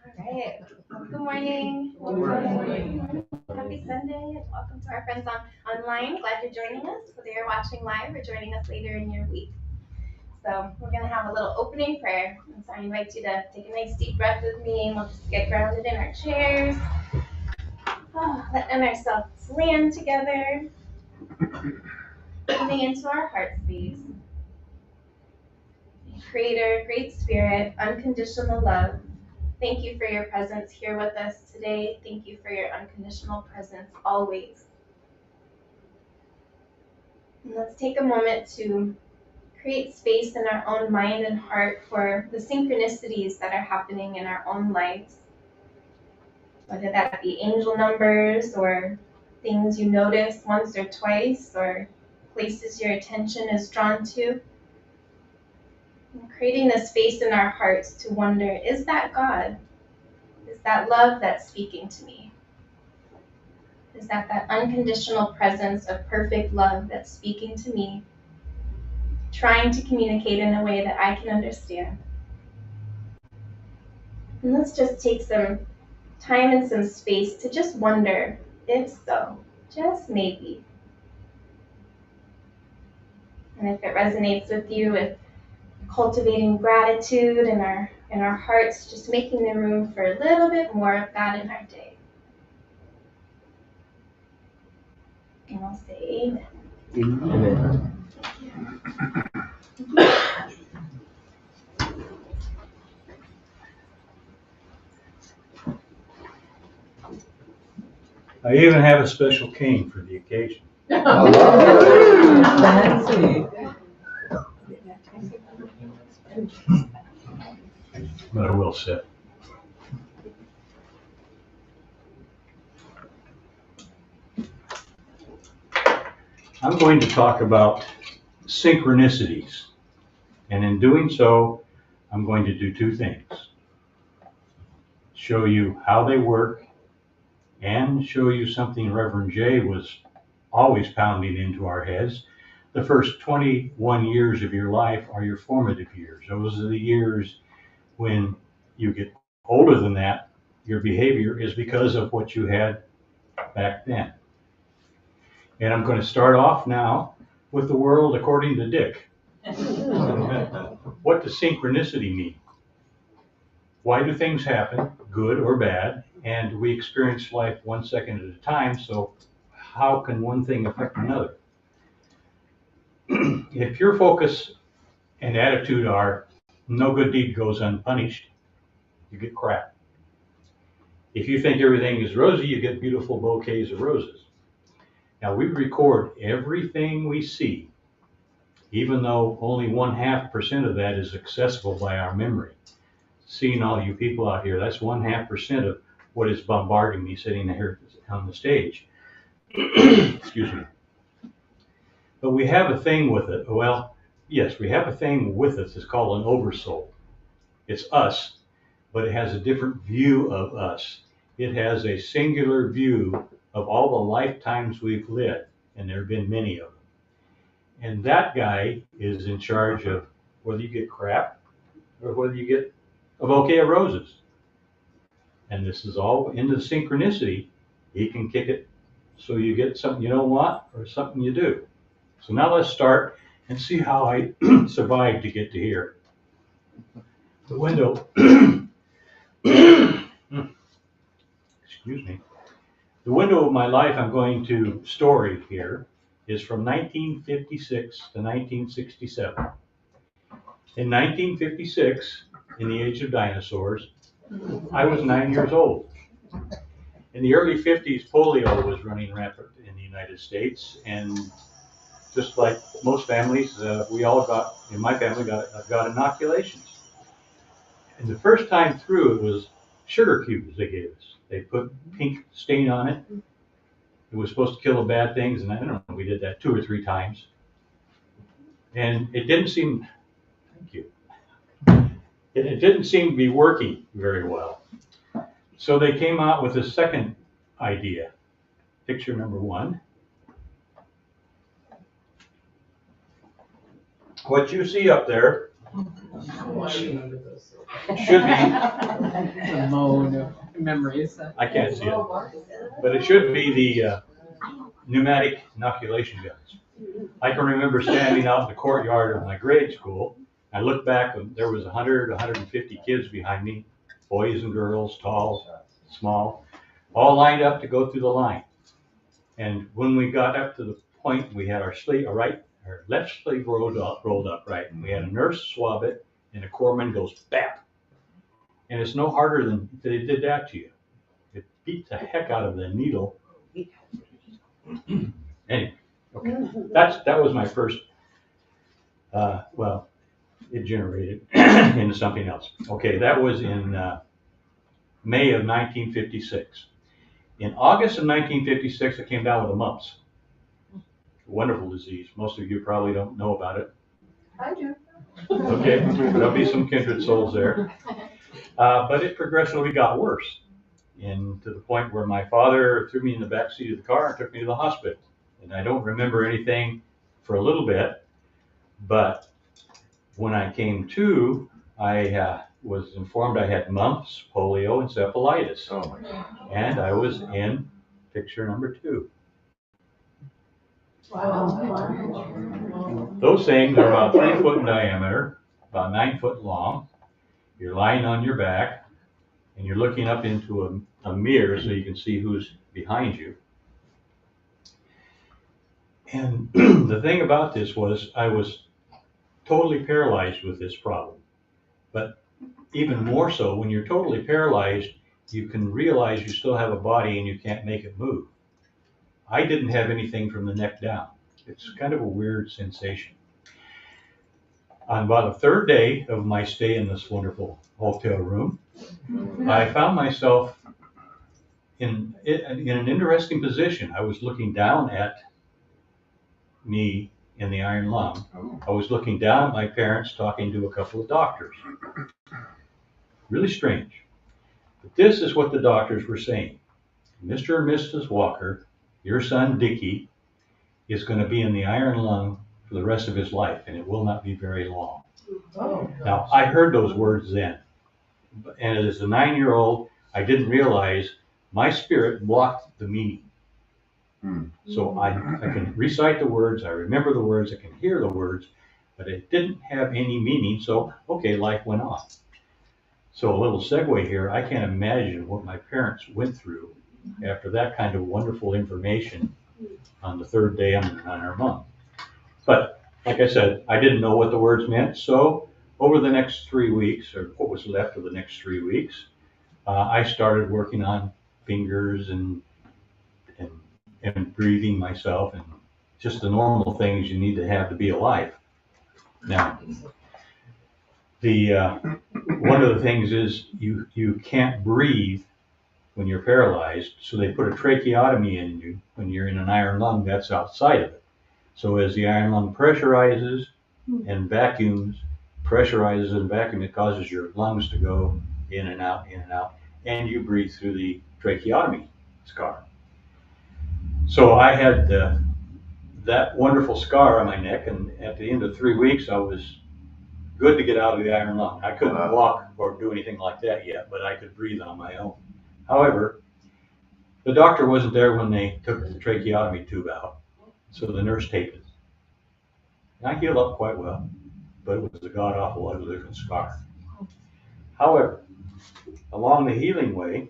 All right. Good morning. Good morning. Happy Sunday. Welcome to our friends online. Glad you're joining us, whether you're watching live or joining us later in your week. So we're going to have a little opening prayer. And so I invite you to take a nice deep breath with me, and we'll just get grounded in our chairs. Letting ourselves land together. Moving into our heart space. Creator, great spirit, unconditional love. Thank you for your presence here with us today. Thank you for your unconditional presence always. And let's take a moment to create space in our own mind and heart for the synchronicities that are happening in our own lives. Whether that be angel numbers or things you notice once or twice or places your attention is drawn to. And creating the space in our hearts to wonder, is that God? Is that love that's speaking to me? Is that unconditional presence of perfect love that's speaking to me, trying to communicate in a way that I can understand? And let's just take some time and some space to just wonder if so, just maybe. And if it resonates with you, with cultivating gratitude in our hearts, just making the room for a little bit more of that in our day. And I'll say amen. I even have a special cane for the occasion. Fancy. But I will sit. I'm going to talk about synchronicities. And in doing so, I'm going to do two things. Show you how they work and show you something Reverend Jay was always pounding into our heads. The first 21 years of your life are your formative years. Those are the years when you get older than that, your behavior is because of what you had back then. And I'm going to start off now with the world according to Dick. What does synchronicity mean? Why do things happen, good or bad? And we experience life 1 second at a time, so how can one thing affect another? If your focus and attitude are no good deed goes unpunished, you get crap. If you think everything is rosy, you get beautiful bouquets of roses. Now we record everything we see, even though only 0.5% of that is accessible by our memory. Seeing all you people out here, that's 0.5% of what is bombarding me sitting here on the stage. Excuse me. But we have a thing with it. Well, yes, we have a thing with us. It's called an oversoul. It's us, but it has a different view of us. It has a singular view of all the lifetimes we've lived, and there have been many of them. And that guy is in charge of whether you get crap or whether you get a bouquet of roses. And this is all into synchronicity. He can kick it so you get something you don't want or something you do. So now let's start and see how I survived to get to here. The window, excuse me, the window of my life I'm going to story here is from 1956 to 1967. In 1956, in the age of dinosaurs, I was 9 years old. In the early 50s, polio was running rampant in the United States, and just like most families, we all got, in my family, got inoculations. And the first time through, it was sugar cubes they gave us. They put pink stain on it. It was supposed to kill the bad things, and I don't know, we did that 2 or 3 times. And it didn't seem, thank you, it didn't seem to be working very well. So they came out with a second idea. Picture number 1. What you see up there Should be, The mode of memories. I can't see it, but it should be the pneumatic inoculation guns. I can remember standing out in the courtyard of my grade school. I looked back and there was 100, 150 kids behind me, boys and girls, tall, small, all lined up to go through the line. And when we got up to the point, we had our left sleeve rolled up, right? And we had a nurse swab it, and the corpsman goes, bap. And it's no harder than they did that to you. It beat the heck out of the needle. Anyway, okay. That was my first, well, it generated into something else. Okay, that was in May of 1956. In August of 1956, I came down with the mumps. Wonderful disease. Most of you probably don't know about it. I do. Okay, there'll be some kindred souls there. But it progressively got worse, and to the point where my father threw me in the back seat of the car and took me to the hospital. And I don't remember anything for a little bit, but when I came to, I was informed I had mumps, polio, and encephalitis. Oh my God. And I was in picture number 2. Wow. Those things are about 3 foot in diameter, about 9 foot long. You're lying on your back, and you're looking up into a mirror so you can see who's behind you. And the thing about this was I was totally paralyzed with this problem. But even more so, when you're totally paralyzed, you can realize you still have a body and you can't make it move. I didn't have anything from the neck down. It's kind of a weird sensation. On about the 3rd day of my stay in this wonderful hotel room, I found myself in an interesting position. I was looking down at me in the iron lung. I was looking down at my parents talking to a couple of doctors. Really strange. But this is what the doctors were saying. Mr. and Mrs. Walker, your son Dickie, is going to be in the iron lung for the rest of his life, and it will not be very long. Oh. Now, I heard those words then. And as a 9-year-old, I didn't realize my spirit blocked the meaning. So I can recite the words, I remember the words, I can hear the words, but it didn't have any meaning. So, okay, life went on. So a little segue here, I can't imagine what my parents went through after that kind of wonderful information on the 3rd day on our mom. But like I said, I didn't know what the words meant. So over the next 3 weeks, or what was left of the next 3 weeks, I started working on fingers and breathing myself and just the normal things you need to have to be alive. Now, one of the things is you can't breathe when you're paralyzed, so they put a tracheotomy in you. When you're in an iron lung, that's outside of it. So as the iron lung pressurizes and vacuums, it causes your lungs to go in and out, and you breathe through the tracheotomy scar. So I had that wonderful scar on my neck, and at the end of 3 weeks, I was good to get out of the iron lung. I couldn't walk or do anything like that yet, but I could breathe on my own. However, the doctor wasn't there when they took the tracheotomy tube out, so the nurse taped it. And I healed up quite well, but it was a god-awful, ugly scar. However, along the healing way,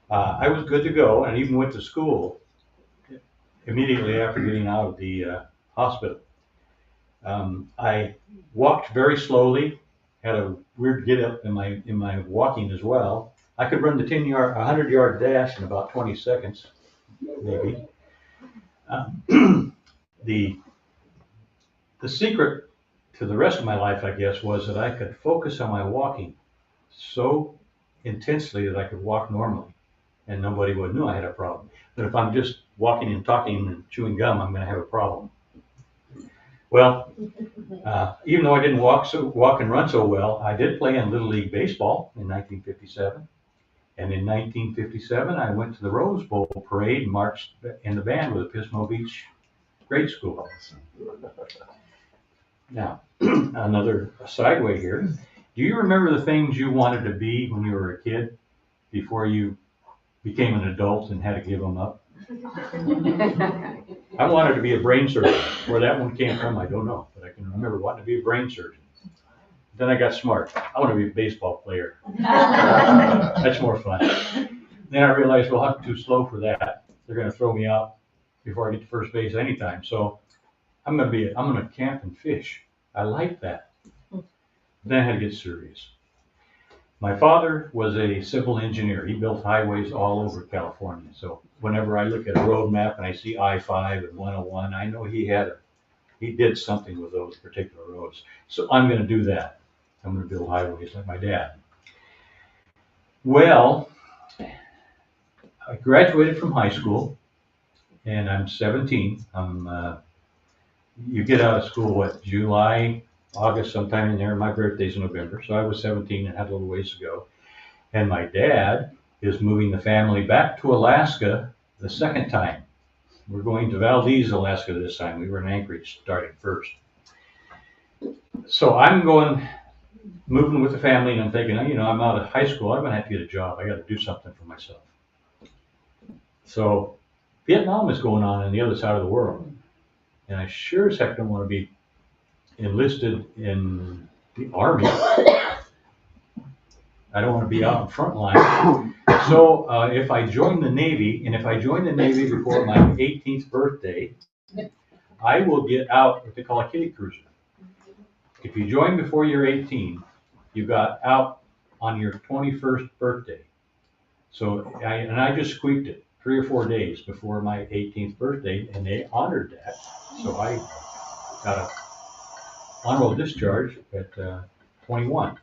I was good to go, and even went to school immediately after getting out of the hospital. I walked very slowly, had a weird get up in my walking as well. I could run the 100-yard dash in about 20 seconds, maybe. The secret to the rest of my life, I guess, was that I could focus on my walking so intensely that I could walk normally, and nobody would know I had a problem. But if I'm just walking and talking and chewing gum, I'm going to have a problem. Well, even though I didn't walk and run so well, I did play in Little League Baseball in 1957. And in 1957, I went to the Rose Bowl parade and marched in the band with the Pismo Beach grade school. Now, another segue here. Do you remember the things you wanted to be when you were a kid before you became an adult and had to give them up? I wanted to be a brain surgeon. Where that one came from, I don't know, but I can remember wanting to be a brain surgeon. Then I got smart. I want to be a baseball player. That's more fun. Then I realized, well, I'm too slow for that. They're going to throw me out before I get to first base anytime. So I'm going to camp and fish. I like that. Then I had to get serious. My father was a civil engineer. He built highways all over California. So whenever I look at a road map and I see I-5 and 101, I know he did something with those particular roads. So I'm going to do that. I'm going to build highways like my dad. Well, I graduated from high school and I'm 17. You get out of school, what, July, August, sometime in there. My birthday's in November. So I was 17 and had a little ways to go. And my dad is moving the family back to Alaska the second time. We're going to Valdez, Alaska this time. We were in Anchorage starting first. So I'm moving with the family, and I'm thinking, I'm out of high school. I'm going to have to get a job. I got to do something for myself. So Vietnam is going on the other side of the world. And I sure as heck don't want to be enlisted in the Army. I don't want to be out in front line. So if I join the Navy, and if I join the Navy before my 18th birthday, I will get out what they call a kitty cruiser. If you join before you're 18, you got out on your 21st birthday. So I just squeaked it 3 or 4 days before my 18th birthday, and they honored that. So I got a honorable discharge at 21.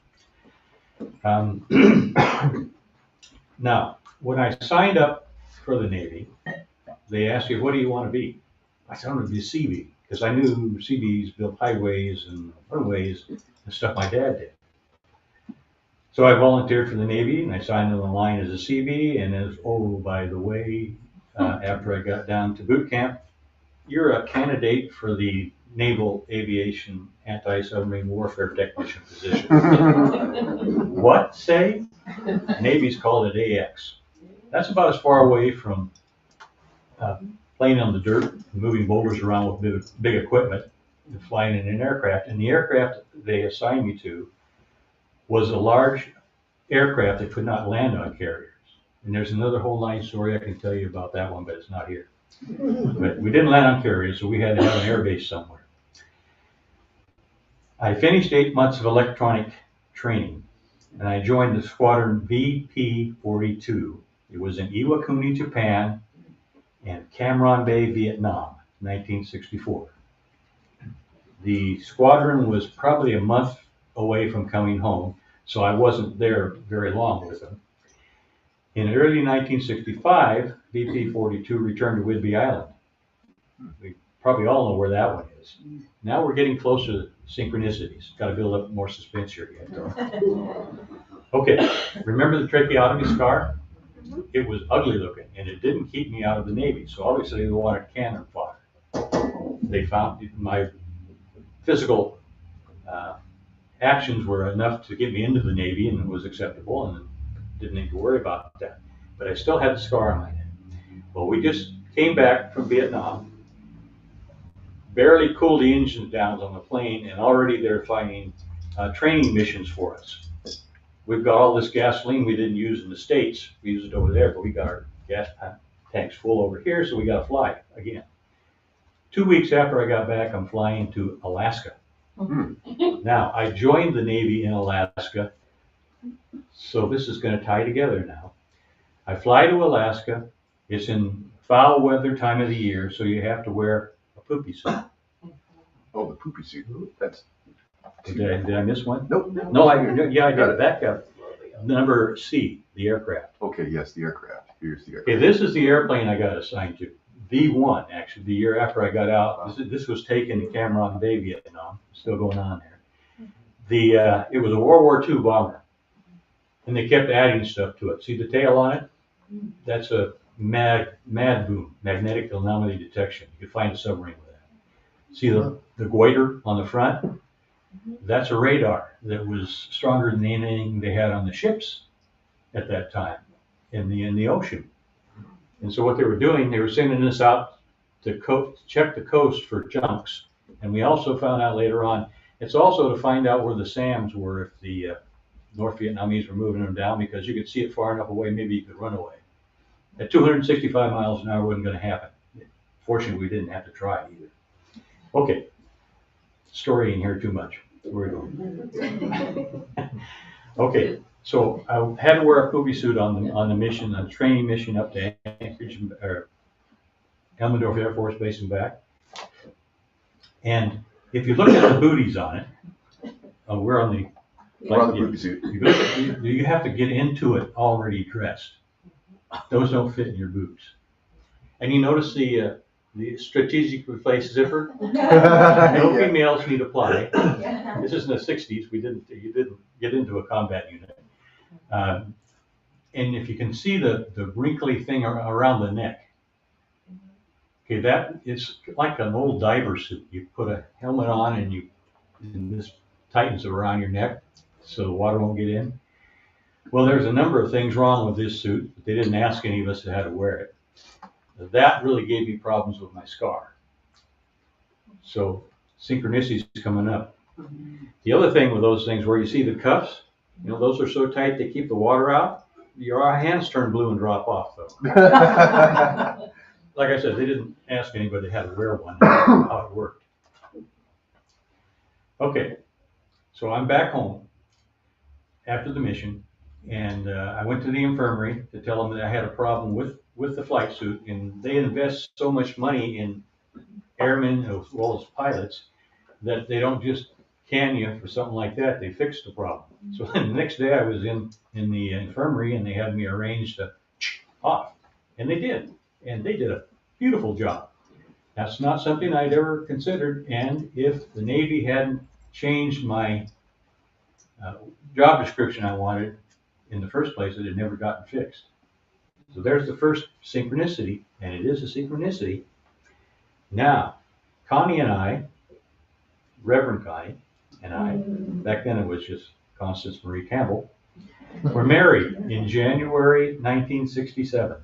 Now, when I signed up for the Navy, they asked me, what do you want to be? I said, I want to be a Seabee, because I knew Seabees built highways and runways and stuff my dad did. So I volunteered for the Navy, and I signed on the line as a Seabee, and by the way, after I got down to boot camp, you're a candidate for the Naval Aviation Anti-Submarine Warfare Technician position. What, say? Navy's called it AX. That's about as far away from playing on the dirt and moving boulders around with big equipment and flying in an aircraft. And the aircraft they assigned me to was a large aircraft that could not land on carriers. And there's another whole line story I can tell you about that one, but it's not here. But we didn't land on carriers, so we had to have an air base somewhere. I finished 8 months of electronic training, and I joined the squadron VP-42. It was in Iwakuni, Japan, and Cam Ranh Bay, Vietnam, 1964. The squadron was probably a month away from coming home, so I wasn't there very long with them. In early 1965, VP-42 returned to Whidbey Island. We probably all know where that one is. Now we're getting closer to synchronicities. Got to build up more suspense here yet, though. Okay, remember the tracheotomy scar? It was ugly looking, and it didn't keep me out of the Navy, so obviously they wanted cannon fodder. They found my physical actions were enough to get me into the Navy, and it was acceptable, and didn't need to worry about that. But I still had the scar on my head. Well, we just came back from Vietnam, barely cooled the engines down on the plane, and already they're finding training missions for us. We've got all this gasoline we didn't use in the States. We use it over there, but we got our gas tanks full over here, so we got to fly again. 2 weeks after I got back, I'm flying to Alaska. Now, I joined the Navy in Alaska, so this is going to tie together now. I fly to Alaska. It's in foul weather time of the year, so you have to wear a poopy suit. Oh, the poopy suit. That's. Did I miss one? Nope. No, I did. Back up. Number C, the aircraft. Okay, yes, the aircraft. Here's the aircraft. Okay, this is the airplane I got assigned to. V1, actually, the year after I got out. This was taken in Cam Ranh Bay, Vietnam. Still going on there. It was a World War II bomber, and they kept adding stuff to it. See the tail on it? That's a MAD boom, magnetic anomaly detection. You could find a submarine with that. See the goiter on the front? That's a radar that was stronger than anything they had on the ships at that time in the ocean. And so what they were doing, they were sending this out to check the coast for junks. And we also found out later on, it's also to find out where the SAMs were if the North Vietnamese were moving them down, because you could see it far enough away, maybe you could run away. At 265 miles an hour wasn't going to happen. Fortunately, we didn't have to try either. Okay, story in here too much. Where are we going? Okay, so I had to wear a poopy suit on the mission, on the training mission up to Anchorage, or Elmendorf Air Force Base and back. And if you look at the booties on it, we're on the poopy suit. You have to get into it already dressed. Those don't fit in your boots. And you notice the strategically placed zipper? No females need apply. This is in the 60s. You didn't get into a combat unit. And if you can see the wrinkly thing around the neck, okay, that is like an old diver suit. You put a helmet on and this tightens around your neck so the water won't get in. Well, there's a number of things wrong with this suit, but they didn't ask any of us how to wear it. That really gave me problems with my scar. So synchronicity is coming up. The other thing with those things where you see the cuffs, those are so tight they keep the water out. Your hands turn blue and drop off though. Like I said, they didn't ask anybody how to wear one, how it worked. Okay, so I'm back home after the mission, and I went to the infirmary to tell them that I had a problem with the flight suit, and they invest so much money in airmen as well as pilots that they don't just can you for something like that. They fix the problem. So the next day I was in the infirmary, and they had me arranged to off, and they did, and they did a beautiful job. That's not something I'd ever considered, and if the Navy hadn't changed my job description I wanted in the first place, it had never gotten fixed. So there's the first synchronicity, and it is a synchronicity. Now, Connie and I, Reverend Connie and I, back then it was just Constance Marie Campbell, were married in January 1967.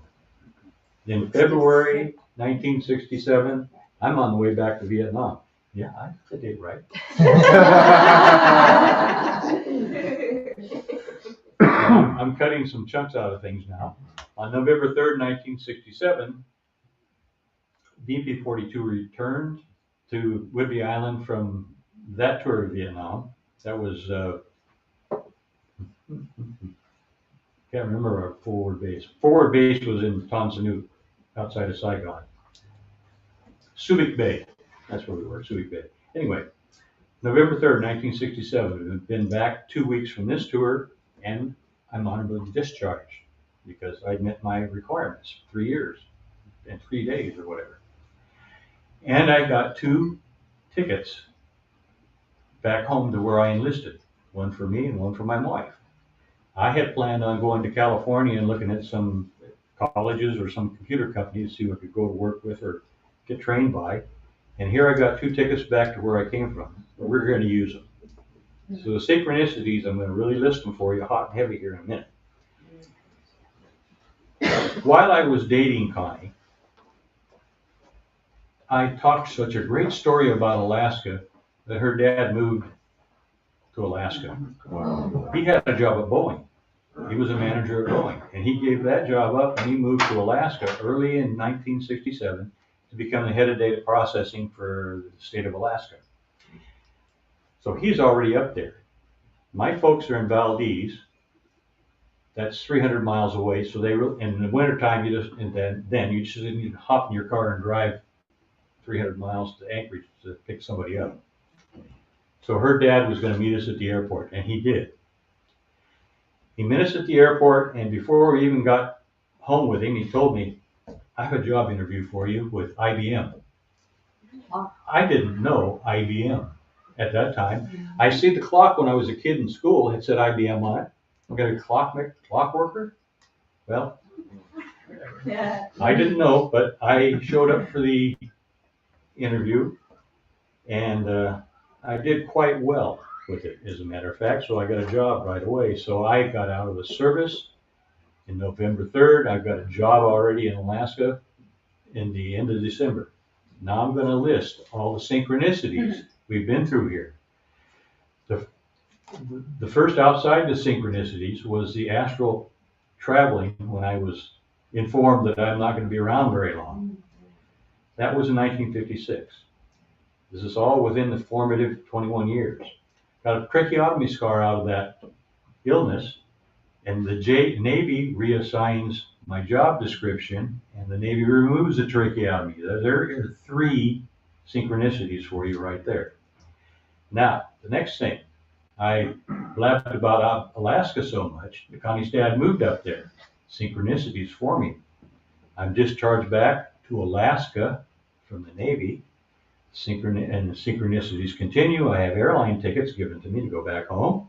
In February 1967, I'm on the way back to Vietnam. Yeah, I got the date right. I'm cutting some chunks out of things now. On November 3rd, 1967, VP-42 returned to Whidbey Island from that tour of Vietnam. That was, can't remember our forward base. Forward base was in Tan Son Nhut, outside of Saigon. Subic Bay, that's where we were, Subic Bay. Anyway, November 3rd, 1967, we've been back 2 weeks from this tour, and I'm honorably discharged because I'd met my requirements, 3 years and 3 days or whatever. And I got 2 tickets back home to where I enlisted, one for me and one for my wife. I had planned on going to California and looking at some colleges or some computer companies to see what I could go to work with or get trained by. And here I got 2 tickets back to where I came from. But we're going to use them. So the synchronicities, I'm going to really list them for you hot and heavy here in a minute. While I was dating Connie, I talked such a great story about Alaska that her dad moved to Alaska. Wow. He had a job at Boeing. He was a manager at Boeing, and he gave that job up and he moved to Alaska early in 1967 to become the head of data processing for the state of Alaska. So he's already up there. My folks are in Valdez. That's 300 miles away. So they in the wintertime, you just need to hop in your car and drive 300 miles to Anchorage to pick somebody up. So her dad was going to meet us at the airport, and he did. He met us at the airport, and before we even got home with him, he told me, I have a job interview for you with IBM. I didn't know IBM at that time. I see the clock when I was a kid in school. It said IBM on it. I'm going to clock worker? Well, I didn't know, but I showed up for the interview, And I did quite well with it, as a matter of fact, so I got a job right away. So I got out of the service in November 3rd. I've got a job already in Alaska in the end of December. Now I'm going to list all the synchronicities we've been through here. The first outside the synchronicities was the astral traveling when I was informed that I'm not going to be around very long. That was in 1956. This is all within the formative 21 years. Got a tracheotomy scar out of that illness, and the Navy reassigns my job description, and the Navy removes the tracheotomy. There are 3 synchronicities for you right there. Now, the next thing, I blabbed about Alaska so much, Connie's dad moved up there. Synchronicities for me. I'm discharged back to Alaska from the Navy. And the synchronicities continue. I have airline tickets given to me to go back home.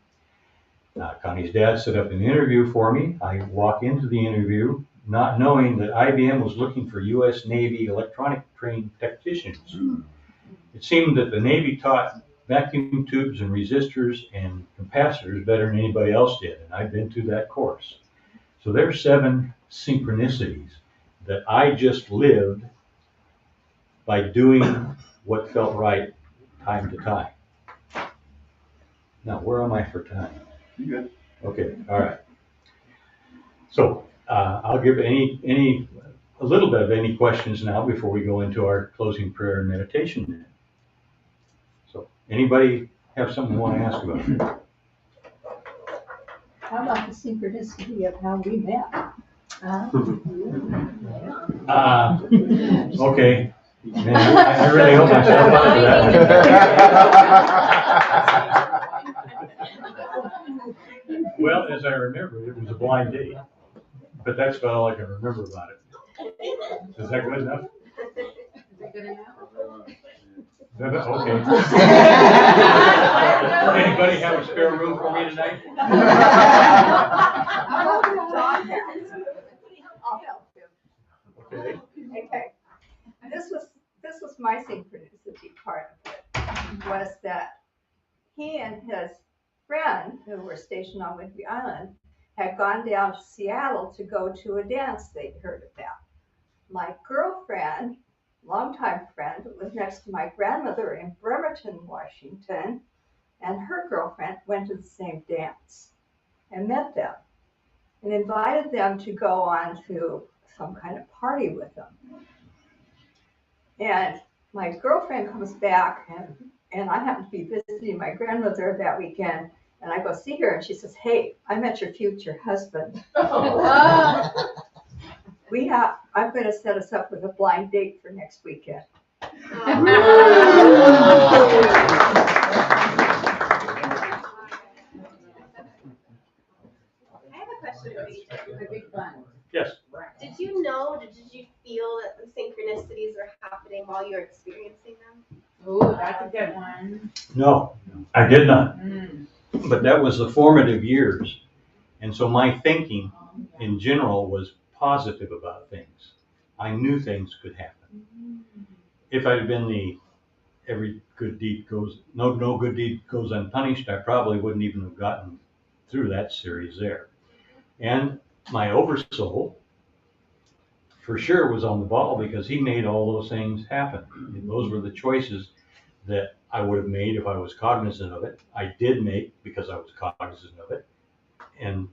Connie's dad set up an interview for me. I walk into the interview not knowing that IBM was looking for U.S. Navy electronic trained technicians. It seemed that the Navy taught vacuum tubes and resistors and capacitors better than anybody else did, and I've been through that course. So there's 7 synchronicities that I just lived by doing what felt right time to time. Now, where am I for time? You good? Okay, all right. So I'll give a little bit of any questions now before we go into our closing prayer and meditation minute. So anybody have something you want to ask about? How about the synchronicity of how we met? Okay. Man, I really hope I step up to that. Well, as I remember, it was a blind date, but that's about all I can remember about it. Is that good enough? Okay. Anybody have a spare room for me tonight? I'll help you. Okay. Okay. This was my synchronicity part of it, was that he and his friend, who were stationed on Whidbey Island, had gone down to Seattle to go to a dance they'd heard about. My girlfriend, longtime friend, was next to my grandmother in Bremerton, Washington, and her girlfriend went to the same dance and met them and invited them to go on to some kind of party with them. And my girlfriend comes back, and I happen to be visiting my grandmother that weekend, and I go see her, and she says, "Hey, I met your future husband. I'm going to set us up with a blind date for next weekend." I have a question for you. Yes. Did you know, did you feel that the synchronicities were happening while you were experiencing them? Oh, that's a good one. No, I did not. But that was the formative years. And so my thinking in general was positive about things. I knew things could happen. If I'd been every good deed goes, no good deed goes unpunished, I probably wouldn't even have gotten through that series there. And my oversoul for sure was on the ball because he made all those things happen. And those were the choices that I would have made if I was cognizant of it. I did make because I was cognizant of it. And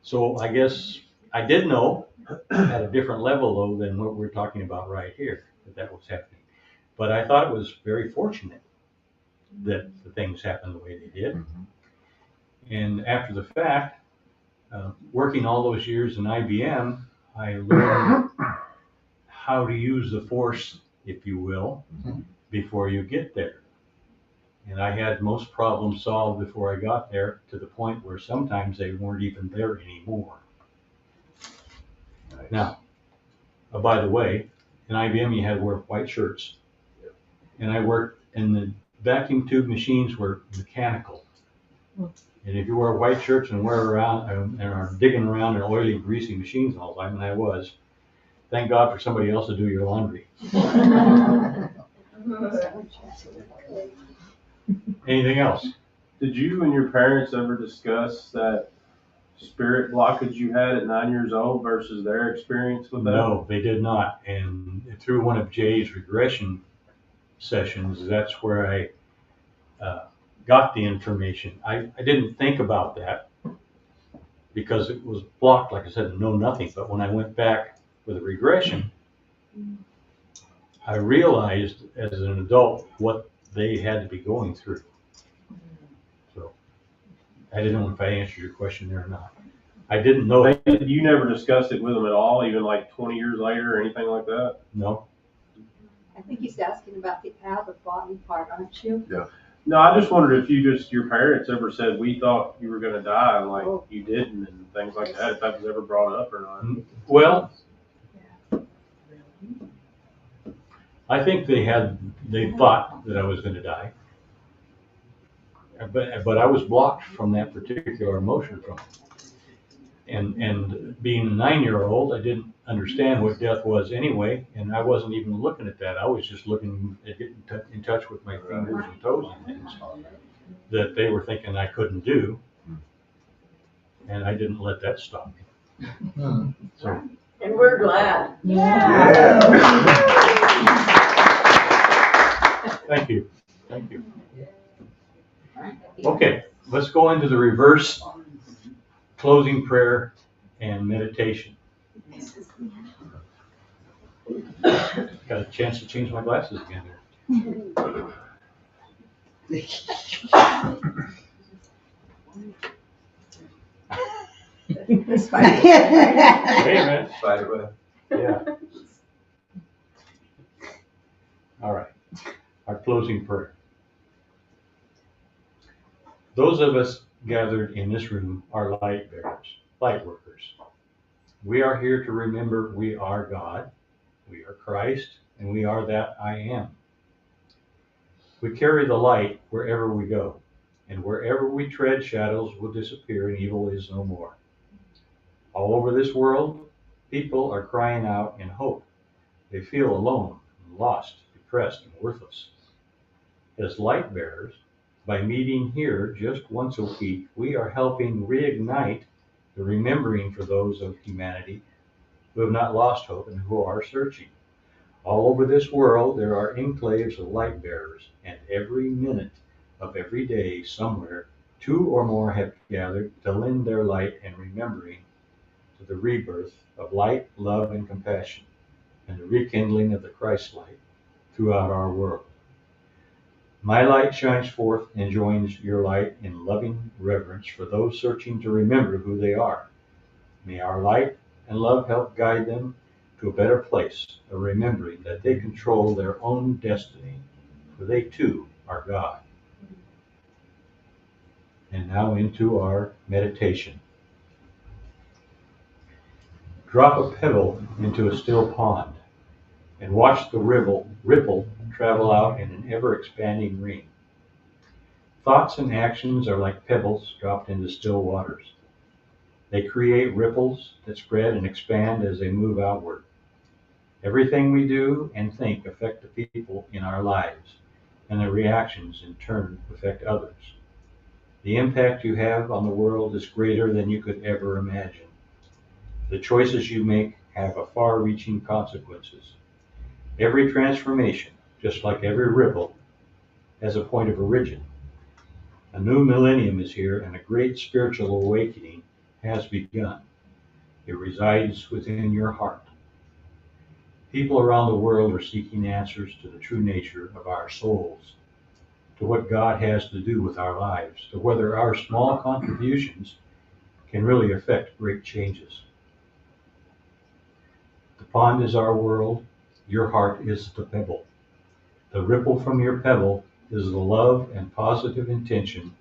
so I guess I did know at a different level though than what we're talking about right here, that was happening. But I thought it was very fortunate that the things happened the way they did. And after the fact, working all those years in IBM, I learned how to use the force, if you will, before you get there. And I had most problems solved before I got there, to the point where sometimes they weren't even there anymore. Nice. Now, by the way, in IBM you had to wear white shirts. And I worked, and the vacuum tube machines were mechanical. And if you wear white shirts and wear around and are digging around in oily, greasy machines all the time, and I was, thank God for somebody else to do your laundry. Anything else? Did you and your parents ever discuss that spirit blockage you had at 9 years old versus their experience with that? No, they did not. And through one of Jay's regression sessions, that's where I got the information. I didn't think about that because it was blocked, like I said, know nothing. But when I went back with a regression, I realized as an adult what they had to be going through. So I didn't know if I answered your question there or not. I didn't know. You never discussed it with them at all, even like 20 years later or anything like that? No. I think he's asking about the out-of-body part, aren't you? No, I just wondered if your parents ever said, we thought you were gonna die, and like Oh. you didn't, and things like that, if that was ever brought up or not. Well, I think they thought that I was going to die, but I was blocked from that particular emotion from it. And being a 9-year-old, I didn't understand what death was anyway, and I wasn't even looking at that. I was just looking at getting in touch with my fingers and toes and things that they were thinking I couldn't do, and I didn't let that stop me. So. And we're glad. Yeah. Thank you. Thank you. Okay, let's go into the reverse closing prayer and meditation. Got a chance to change my glasses again here. It's fine. Hey, man. Spiderweb. Yeah. All right. Our closing prayer. Those of us gathered in this room are light bearers, light workers. We are here to remember we are God, we are Christ, and we are that I am. We carry the light wherever we go, and wherever we tread, shadows will disappear and evil is no more. All over this world, people are crying out in hope. They feel alone, lost, depressed, and worthless. As light bearers, by meeting here just once a week, we are helping reignite the remembering for those of humanity who have not lost hope and who are searching. All over this world, there are enclaves of light bearers, and every minute of every day, somewhere, 2 or more have gathered to lend their light and remembering to the rebirth of light, love, and compassion, and the rekindling of the Christ light throughout our world. My light shines forth and joins your light in loving reverence for those searching to remember who they are. May our light and love help guide them to a better place of remembering that they control their own destiny, for they too are God. And now into our meditation. Drop a pebble into a still pond and watch the ripple travel out in an ever-expanding ring. Thoughts and actions are like pebbles dropped into still waters. They create ripples that spread and expand as they move outward. Everything we do and think affect the people in our lives, and their reactions in turn affect others. The impact you have on the world is greater than you could ever imagine. The choices you make have a far-reaching consequences. Every transformation, just like every ripple, has a point of origin. A new millennium is here, and a great spiritual awakening has begun. It resides within your heart. People around the world are seeking answers to the true nature of our souls, to what God has to do with our lives, to whether our small contributions can really affect great changes. The pond is our world. Your heart is the pebble. The ripple from your pebble is the love and positive intention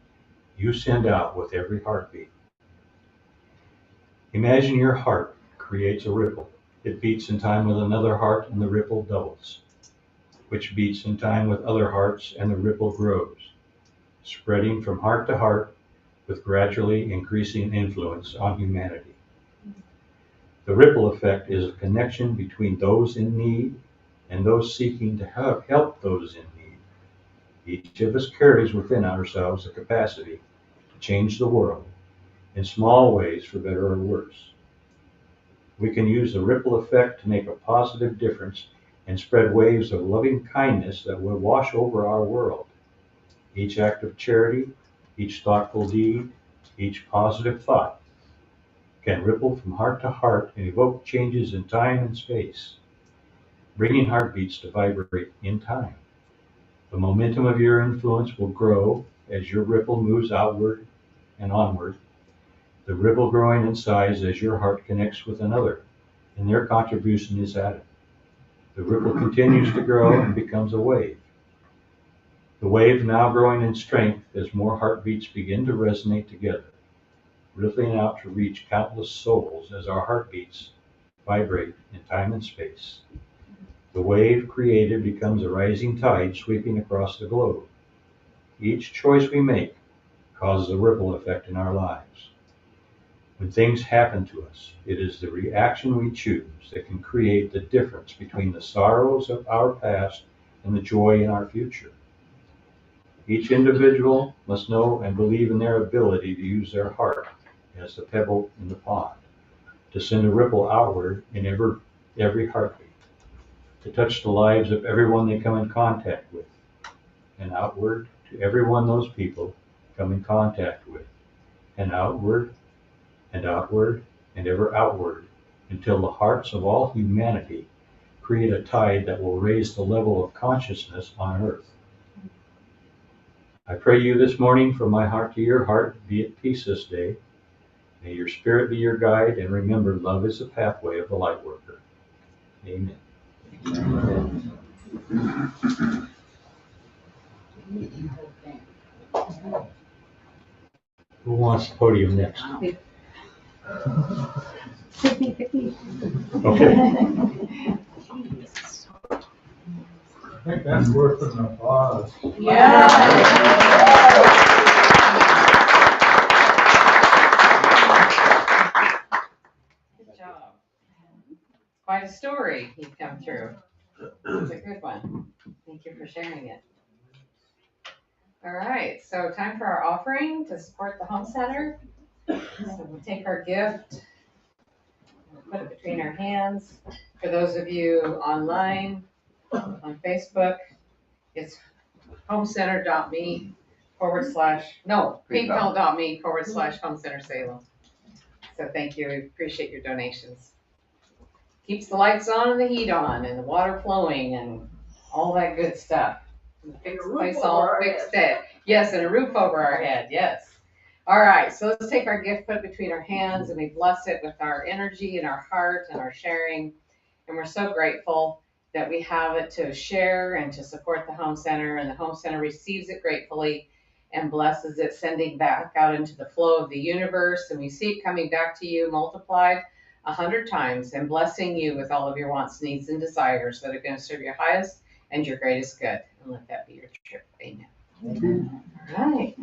you send out with every heartbeat. Imagine your heart creates a ripple. It beats in time with another heart and the ripple doubles, which beats in time with other hearts and the ripple grows, spreading from heart to heart with gradually increasing influence on humanity. The ripple effect is a connection between those in need and those seeking to help those in need. Each of us carries within ourselves the capacity to change the world in small ways for better or worse. We can use the ripple effect to make a positive difference and spread waves of loving kindness that will wash over our world. Each act of charity, each thoughtful deed, each positive thought can ripple from heart to heart and evoke changes in time and space, bringing heartbeats to vibrate in time. The momentum of your influence will grow as your ripple moves outward and onward, the ripple growing in size as your heart connects with another and their contribution is added. The ripple continues to grow and becomes a wave. The wave now growing in strength as more heartbeats begin to resonate together, rippling out to reach countless souls as our heartbeats vibrate in time and space. The wave created becomes a rising tide sweeping across the globe. Each choice we make causes a ripple effect in our lives. When things happen to us, it is the reaction we choose that can create the difference between the sorrows of our past and the joy in our future. Each individual must know and believe in their ability to use their heart as the pebble in the pond, to send a ripple outward in every heartbeat, to touch the lives of everyone they come in contact with, and outward to everyone those people come in contact with, and outward and outward and ever outward until the hearts of all humanity create a tide that will raise the level of consciousness on earth. I pray you this morning from my heart to your heart, be at peace this day. May your spirit be your guide, and remember, love is the pathway of the light worker. Amen. Who wants the podium next? Okay. I think that's worth an applause. Good job. Quite a story you've come through. It's a good one. Thank you for sharing it. All right, so time for our offering to support the home center. So we'll take our gift, we'll put it between our hands. For those of you online, on Facebook, it's homecenter.me paypal.me/homecenter Salem. So thank you, we appreciate your donations. Keeps the lights on and the heat on and the water flowing and all that good stuff. Fix the place all fixed it. Yes, and a roof over our head, yes. All right, so let's take our gift, put it between our hands, and we bless it with our energy and our heart and our sharing. And we're so grateful that we have it to share and to support the home center, and the home center receives it gratefully and blesses it, sending back out into the flow of the universe. And we see it coming back to you multiplied 100 times and blessing you with all of your wants, needs, and desires that are going to serve your highest and your greatest good. And let that be your trip. Amen. All right.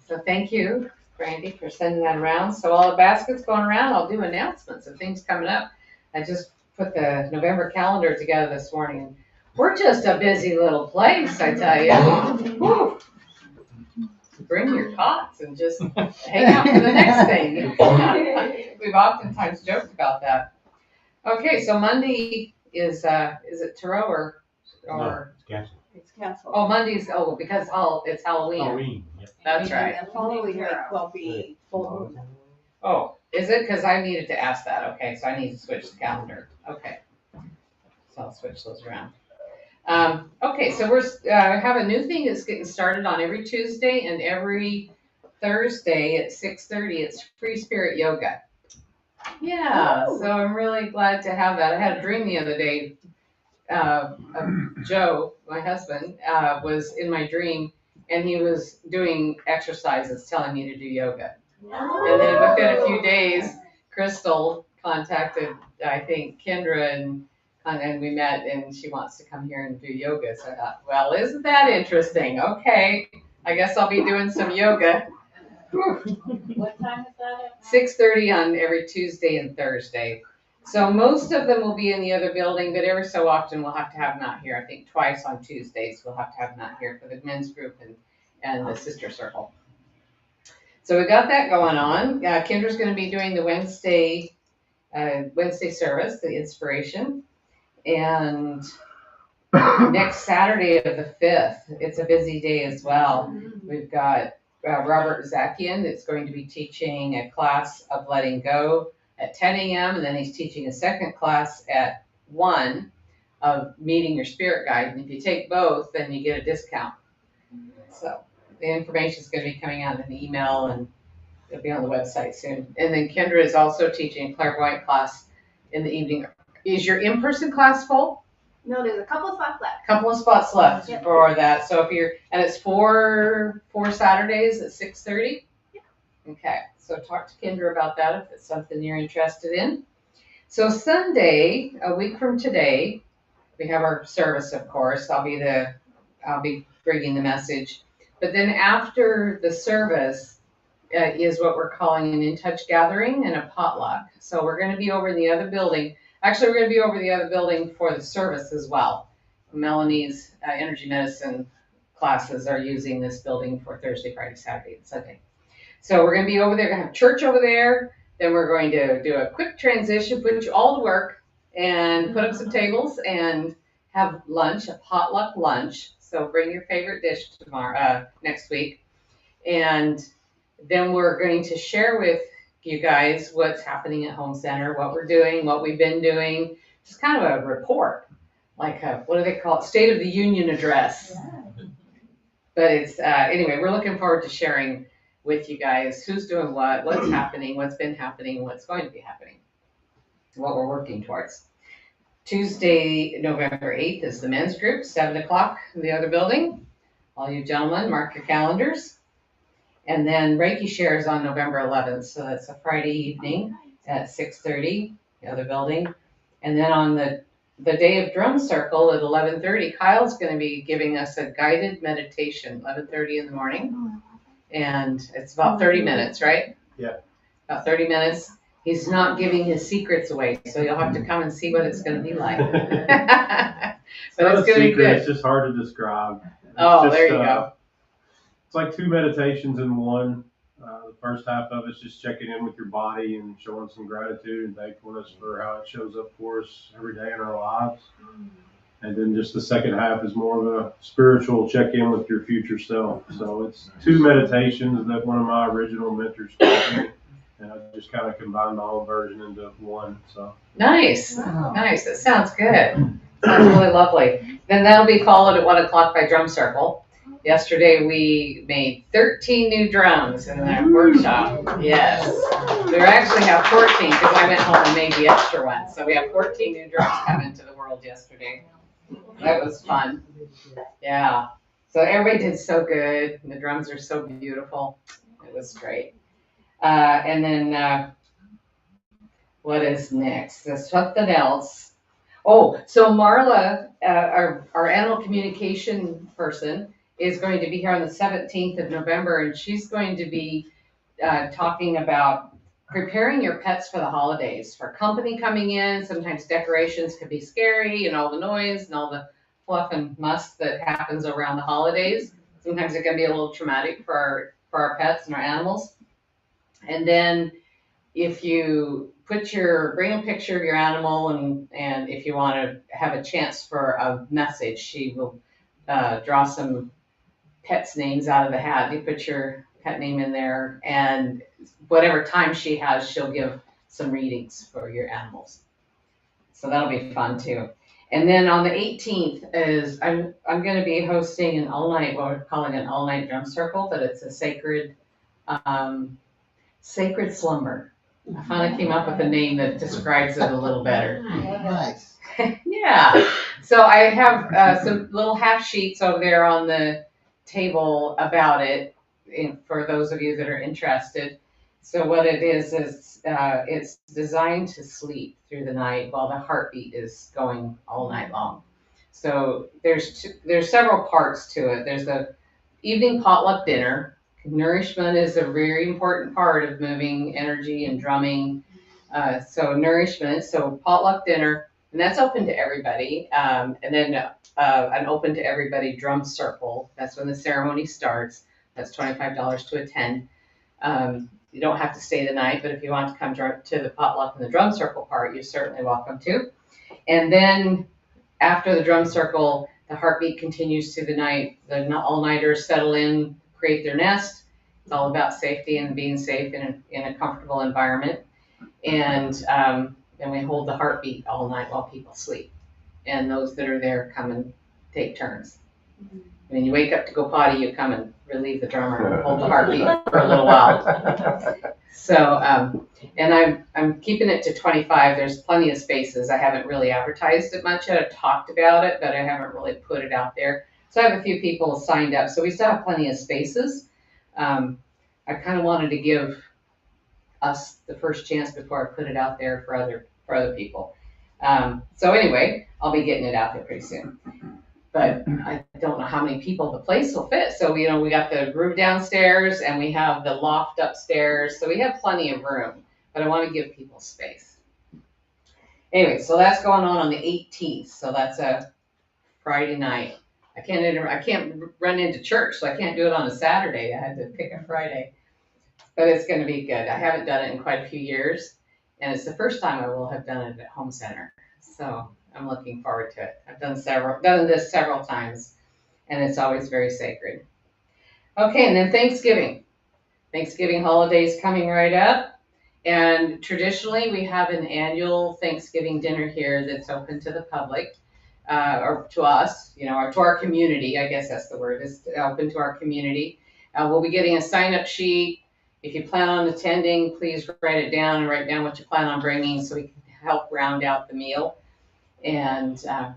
So thank you, Brandy, for sending that around. So all the baskets going around, I'll do announcements of things coming up. I just put the November calendar together this morning. We're just a busy little place, I tell you. Whew. Bring your cots and just hang out for the next thing. We've oftentimes joked about that. Okay, so Monday is it Tarot or No, it's canceled. It's canceled. Oh, Monday's because it's Halloween. Halloween. Yep. That's right. And the following week will be full moon. Oh, is it? Because I needed to ask that. Okay, so I need to switch the calendar. Okay, so I'll switch those around. Okay, so we're have a new thing that's getting started on every Tuesday and every Thursday at 6:30. It's free spirit yoga. Yeah, so I'm really glad to have that. I had a dream the other day. Joe, my husband, was in my dream, and he was doing exercises, telling me to do yoga. And then within a few days, Crystal contacted, I think, Kendra, and we met, and she wants to come here and do yoga. So I thought, well, isn't that interesting? Okay, I guess I'll be doing some yoga. Whew. What time is that at? 6:30 on every Tuesday and Thursday. So most of them will be in the other building, but every so often we'll have to have Matt here. I think twice on Tuesdays we'll have to have Matt here for the men's group and the sister circle. So we got that going on. Kendra's going to be doing the Wednesday service, the inspiration, and next Saturday of the 5th, it's a busy day as well. We've got Robert Zakian that's going to be teaching a class of letting go at 10 a.m. and then he's teaching a second class at 1 of meeting your spirit guide. And if you take both, then you get a discount. So the information is going to be coming out in an email and it'll be on the website soon. And then Kendra is also teaching a clairvoyant class in the evening. Is your in-person class full? No, there's a couple spots left. Couple of spots left Yep. for that. So if you're, and it's four Saturdays at 6:30? Yep. Okay, so talk to Kendra about that if it's something you're interested in. So Sunday, a week from today, we have our service, of course. I'll be bringing the message. But then after the service is what we're calling an In Touch gathering and a potluck. So we're going to be over in the other building. Actually, we're going to be over the other building for the service as well. Melanie's energy medicine classes are using this building for Thursday, Friday, Saturday, and Sunday. So we're going to be over there, going to have church over there. Then we're going to do a quick transition, put you all to work, and put up some tables and have lunch, a potluck lunch. So bring your favorite dish next week. And then we're going to share with you guys what's happening at Home Center, what we're doing, what we've been doing, just kind of a report, like what do they call it? State of the Union address. But it's, anyway, we're looking forward to sharing with you guys who's doing what's happening, what's been happening, what's going to be happening, what we're working towards. Tuesday, November 8th is the men's group, 7 o'clock in the other building. All you gentlemen, mark your calendars. And then Reiki shares on November 11th, so that's a Friday evening at 6:30, the other building. And then on the day of drum circle at 11:30, Kyle's going to be giving us a guided meditation, 11:30 in the morning. And it's about 30 minutes, right? Yeah. About 30 minutes. He's not giving his secrets away, so you'll have to come and see what it's going to be like. It's But not it's a going to be secret, good. it's just hard to describe. It's Oh, just, there you go. It's like 2 meditations in one. The first half of it's just checking in with your body and showing some gratitude and thankfulness for how it shows up for us every day in our lives. And then just the second half is more of a spiritual check-in with your future self. So it's 2 meditations that one of my original mentors taught me. And I just kind of combined my own version into one. So Nice. Nice. That sounds good. Sounds really lovely. Then that'll be followed at 1 o'clock by Drum Circle. Yesterday we made 13 new drums in that workshop. Yes. We actually have 14 because I went home and made the extra one. So we have 14 new drums coming into the world yesterday. That was fun. Yeah. So everybody did so good. And the drums are so beautiful. It was great. And then what is next? There's something else. Oh, so Marla, our animal communication person, is going to be here on the 17th of November, and she's going to be talking about preparing your pets for the holidays. For company coming in, sometimes decorations can be scary and all the noise and all the fluff and muss that happens around the holidays. Sometimes it can be a little traumatic for our pets and our animals. And then if you bring a picture of your animal and if you want to have a chance for a message, she will draw some pets' names out of the hat. You put your pet name in there, and whatever time she has, she'll give some readings for your animals. So that'll be fun too. And then on the 18th is I'm going to be hosting an all-night, what we're calling an all-night drum circle, but it's a sacred slumber. I finally came up with a name that describes it a little better. Nice. Yeah. So I have some little half sheets over there on the table about it, for those of you that are interested. So what it is it's designed to sleep through the night while the heartbeat is going all night long. So there's several parts to it. There's the evening potluck dinner. Nourishment is a very important part of moving energy and drumming. So nourishment, so potluck dinner, and that's open to everybody. And then an open to everybody drum circle. That's when the ceremony starts. That's $25 to attend. You don't have to stay the night, but if you want to come to the potluck and the drum circle part, you're certainly welcome to. And then after the drum circle, the heartbeat continues through the night. The all-nighters settle in, create their nest. It's all about safety and being safe in a comfortable environment. And then we hold the heartbeat all night while people sleep. And those that are there come and take turns. When you wake up to go potty, you come and relieve the drummer and hold the heartbeat for a little while. So, and I'm keeping it to 25. There's plenty of spaces. I haven't really advertised it much yet. I've talked about it, but I haven't really put it out there. So I have a few people signed up. So we still have plenty of spaces. I kind of wanted to give us the first chance before I put it out there for other people. So anyway, I'll be getting it out there pretty soon. But I don't know how many people the place will fit. So, we got the room downstairs and we have the loft upstairs. So we have plenty of room, but I want to give people space. Anyway, so that's going on the 18th. So that's a Friday night. I can't run into church, so I can't do it on a Saturday. I had to pick a Friday, but it's going to be good. I haven't done it in quite a few years, and it's the first time I will have done it at Home Center. So I'm looking forward to it. I've done this several times, and it's always very sacred. Okay, and then Thanksgiving. Thanksgiving holidays coming right up, and traditionally we have an annual Thanksgiving dinner here that's open to the public. Or to us, or to our community, I guess that's the word, is open to our community. We'll be getting a sign-up sheet. If you plan on attending, please write it down and write down what you plan on bringing so we can help round out the meal. And I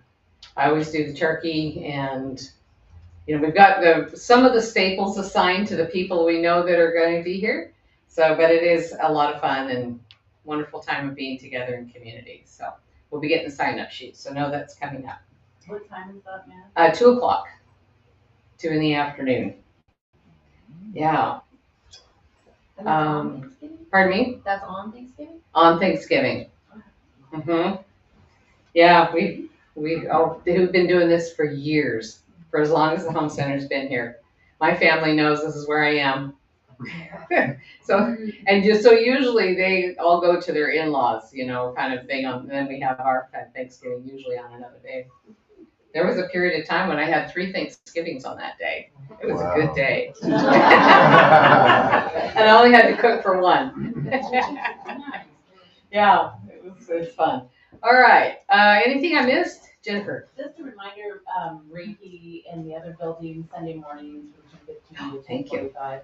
always do the turkey, and we've got some of the staples assigned to the people we know that are going to be here. So, but it is a lot of fun and wonderful time of being together in community. So we'll be getting the sign-up sheet, so know that's coming up. What time is that, ma'am? 2:00, 2 in the afternoon. Yeah. And that's on Thanksgiving? Pardon me? That's on Thanksgiving? On Thanksgiving. Yeah, we've been doing this for years, for as long as the Home Center's been here. My family knows this is where I am. So usually they all go to their in-laws, kind of thing. And then we have our Thanksgiving usually on another day. There was a period of time when I had 3 Thanksgivings on that day. It was a good day. And I only had to cook for one. Yeah, it was fun. All right. Anything I missed, Jennifer? Just a reminder, Reiki in the other building Sunday mornings from 10:15 to Thank you. 10:45.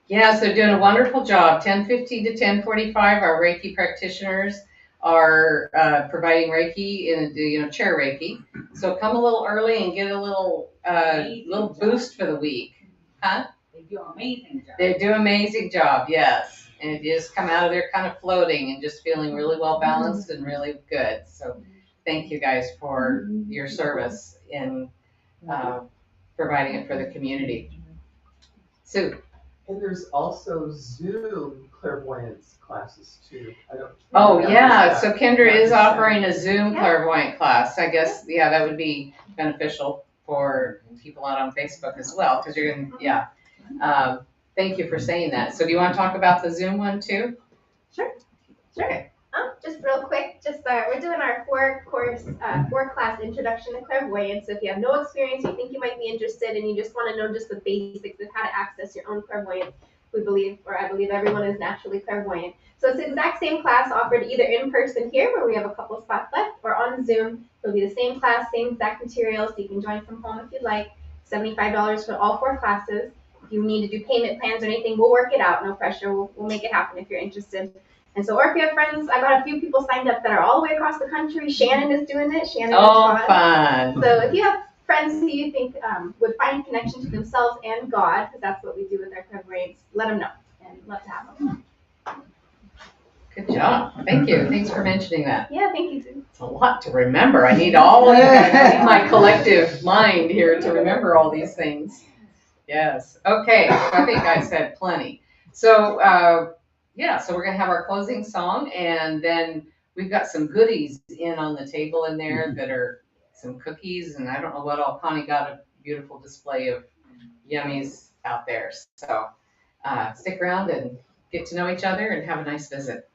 Yes, they're doing a wonderful job. 10:15 to 10:45, our Reiki practitioners are providing Reiki in chair Reiki. So come a little early and get a little boost for the week. Huh? They do an amazing job. They do an amazing job, yes. And you just come out of there kind of floating and just feeling really well balanced and really good. So thank you guys for your service in providing it for the community. Sue. And there's also Zoom clairvoyance classes too. Oh, yeah. So Kendra is offering a Zoom clairvoyant class. I guess, that would be beneficial for people out on Facebook as well, because you're going to, thank you for saying that. So do you want to talk about the Zoom one too? Sure. Okay. Just real quick, we're doing our 4-class introduction to clairvoyance. So if you have no experience, you think you might be interested, and you just want to know just the basics of how to access your own clairvoyance, I believe everyone is naturally clairvoyant. So it's the exact same class offered either in person here, where we have a couple spots left, or on Zoom. It'll be the same class, same exact materials, so you can join from home if you'd like. $75 for all 4 classes. If you need to do payment plans or anything, we'll work it out. No pressure. We'll make it happen if you're interested. And so, or if you have friends, I've got a few people signed up that are all the way across the country. Shannon is doing it. Shannon and Todd. Fun. So if you have friends who you think would find connection to themselves and God, because that's what we do with our clairvoyants, let them know, and love to have them. Good job. Thank you. Thanks for mentioning that. Yeah, thank you, Sue. It's a lot to remember. I need my collective mind here to remember all these things. Yes. Okay. So I think I said plenty. So yeah, so we're gonna have our closing song, and then we've got some goodies in on the table in there that are some cookies, and I don't know what all. Connie got a beautiful display of yummies out there. So stick around and get to know each other and have a nice visit.